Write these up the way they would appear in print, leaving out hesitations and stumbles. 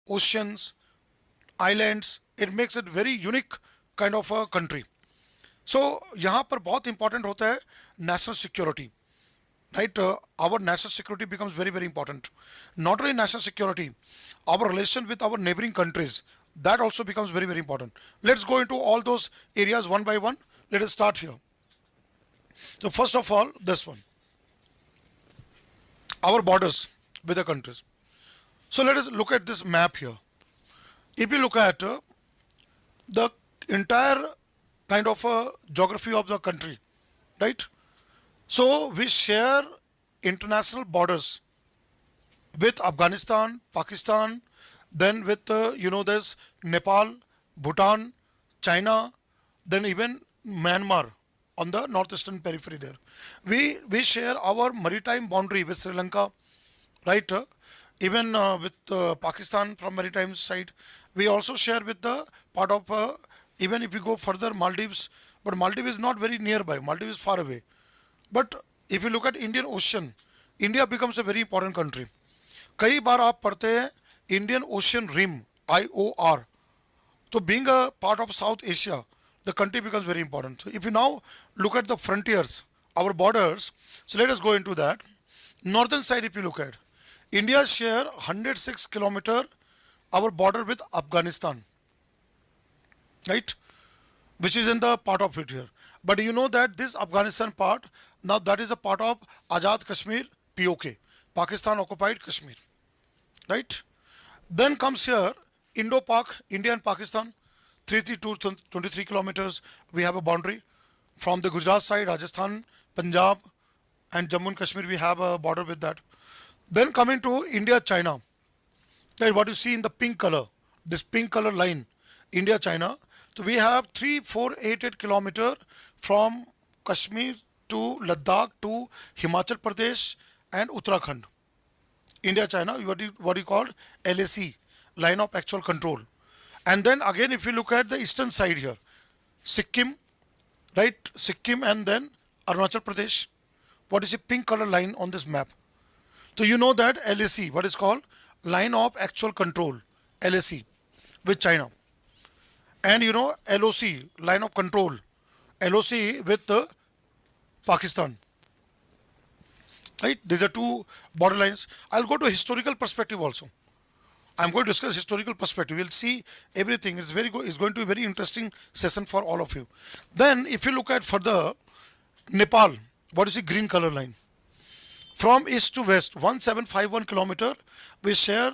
oceans, islands. It makes it very unique kind of a country. So यहाँ पर बहुत important होता है national security, right? Our national security becomes very very important. Not only national security, our relation with our neighboring countries, that also becomes very very important. Let's go into all those areas one by one. Let us start here. So first of all, this one, our borders with the countries. So let us look at this map here. If you look at the entire kind of geography of the country, right? So we share international borders with Afghanistan, Pakistan, then with there's Nepal, Bhutan, China, then even Myanmar on the northeastern periphery there. We share our maritime boundary with Sri Lanka, right? Even with Pakistan from maritime side. We also share with the part of even if you go further, Maldives, but Maldives is not very nearby. Maldives is far away. But if you look at Indian Ocean, India becomes a very important country. कई बार आप पढ़ते हैं Indian Ocean Rim, IOR. So being a part of South Asia, the country becomes very important. So if you now look at the frontiers, our borders, so let us go into that. Northern side, if you look at, India share 106 kilometer our border with Afghanistan, right? Which is in the part of it here. But you know that this Afghanistan part, now that is a part of Azad Kashmir, POK, Pakistan occupied Kashmir, right? Then comes here Indo-Pak, India and Pakistan, 23 kilometers. We have a boundary from the Gujarat side, Rajasthan, Punjab, and Jammu and Kashmir. We have a border with that. Then coming to India, China. That what you see in the pink color, this pink color line, India, China. So we have 3488 kilometer from Kashmir to Ladakh to Himachal Pradesh and Uttarakhand. India, China, what you call LAC, line of actual control. And then again, if you look at the eastern side here, Sikkim, right? Sikkim and then Arunachal Pradesh. What is the pink color line on this map? So you know that LAC, what is called line of actual control, LAC, with China. And you know LOC, line of control, LOC with Pakistan. Right? These are two border lines. I'll go to historical perspective also. I'm going to discuss historical perspective. We'll see everything. It's very good. It's going to be a very interesting session for all of you. Then if you look at further, Nepal, what is the green color line? From east to west, 1751 kilometer, we share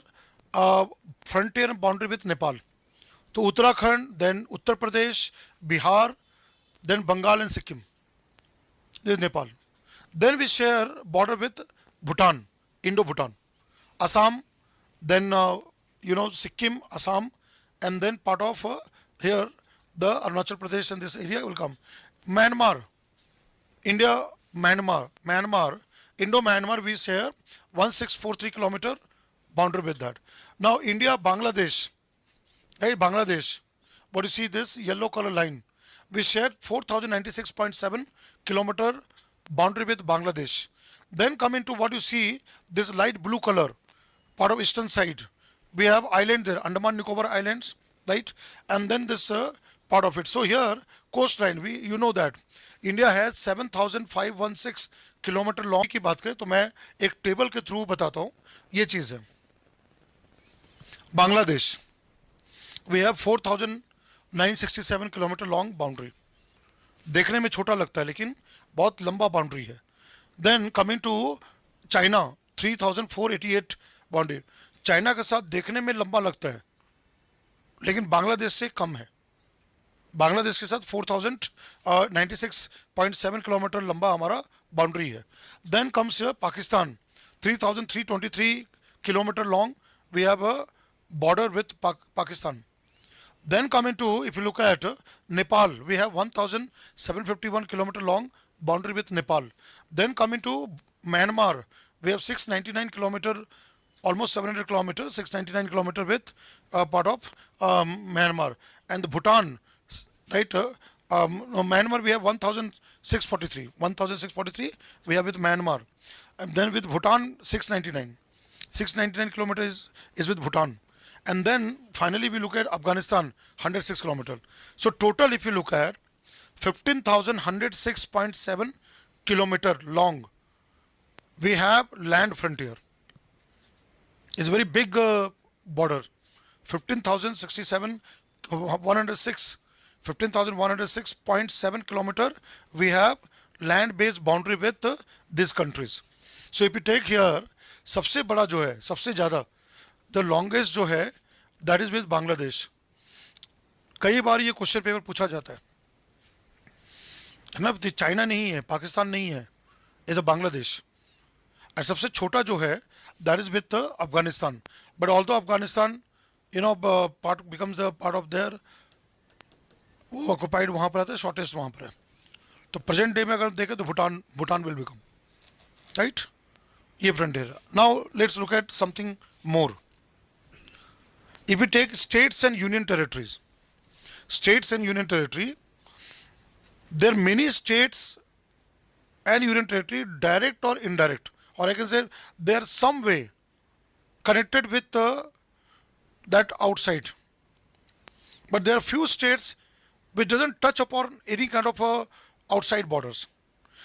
frontier and boundary with Nepal. To Uttarakhand, then Uttar Pradesh, Bihar, then Bengal and Sikkim. This is Nepal. Then we share border with Bhutan, Indo-Bhutan, Assam, then Sikkim, Assam, and then part of here the Arunachal Pradesh and this area will come. Myanmar, India, Myanmar, Indo-Myanmar, we share 1643 kilometer boundary with that. Now India, Bangladesh, right? Bangladesh, what you see this yellow color line, we share 4096.7 kilometer boundary with Bangladesh. Then come into what you see this light blue color, part of eastern side. We have island there, Andaman Nicobar Islands, right? And then this part of it. So here coastline, you know that India has 7516 kilometre long की बात करें तो मैं एक table के through बताता हूं. ये चीज है Bangladesh, we have 4967 kilometre long boundary. देखने में छोटा लगता है लेकिन बहुत लंबा बाउंड्री है. Then coming to China, 3488 boundary. China के साथ देखने में लंबा लगता है लेकिन बांग्लादेश से कम है. बांग्लादेश के साथ 4096.7 किलोमीटर लंबा हमारा बाउंड्री है. Then comes Pakistan, 3323 kilometre long. We have a border with Pakistan. Then coming to, if you look at Nepal, we have 1751 kilometer long boundary with Nepal. Then coming to Myanmar, we have 699 kilometer, almost 700 kilometers, 699 kilometer with part of Myanmar. And Bhutan, right? Myanmar we have 1643 we have with Myanmar. And then with Bhutan 699 kilometers is with Bhutan. And then finally we look at Afghanistan, 106 kilometer. So total, if you look at 15,106.7 kilometer long, we have land frontier. It's a very big border. 15,067, 106, 15,106.7 kilometer. We have land-based boundary with these countries. So if you take here, सबसे बड़ा जो है, सबसे ज़्यादा, the longest जो है, that is with Bangladesh. कई बार ये क्वेश्चन पेपर पूछा जाता है ना, चाइना नहीं है, पाकिस्तान नहीं है, इज अ बांग्लादेश. और सबसे छोटा जो है, that is with Afghanistan. But although Afghanistan part becomes the part of their, वो ऑक्युपाइड वहाँ पर आता है, शॉर्टेस्ट वहाँ पर है. तो प्रेजेंट डे में अगर देखें तो भूटान विल बिकम, राइट. ये frontier. Now let's look at something more. If we take states and union territories, there are many states and union territory, direct or indirect, or I can say they are some way connected with that outside. But there are few states which doesn't touch upon any kind of outside borders.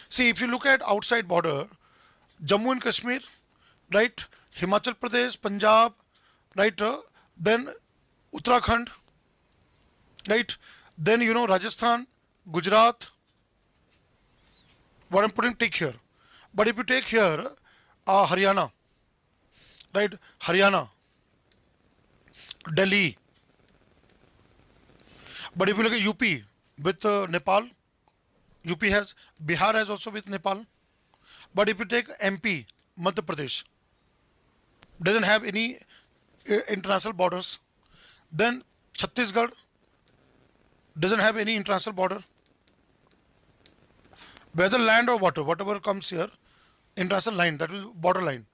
See, if you look at outside border, Jammu and Kashmir, right, Himachal Pradesh, Punjab, right, then Uttarakhand, right, then Rajasthan, Gujarat, what I'm putting tick here. But if you take here Haryana, right, Haryana, Delhi. But if you look at UP with Nepal, Bihar has also with Nepal. But if you take MP, Madhya Pradesh, doesn't have any international borders. Then Chhattisgarh doesn't have any international border. Whether land or water, whatever comes here, international line, that is border line.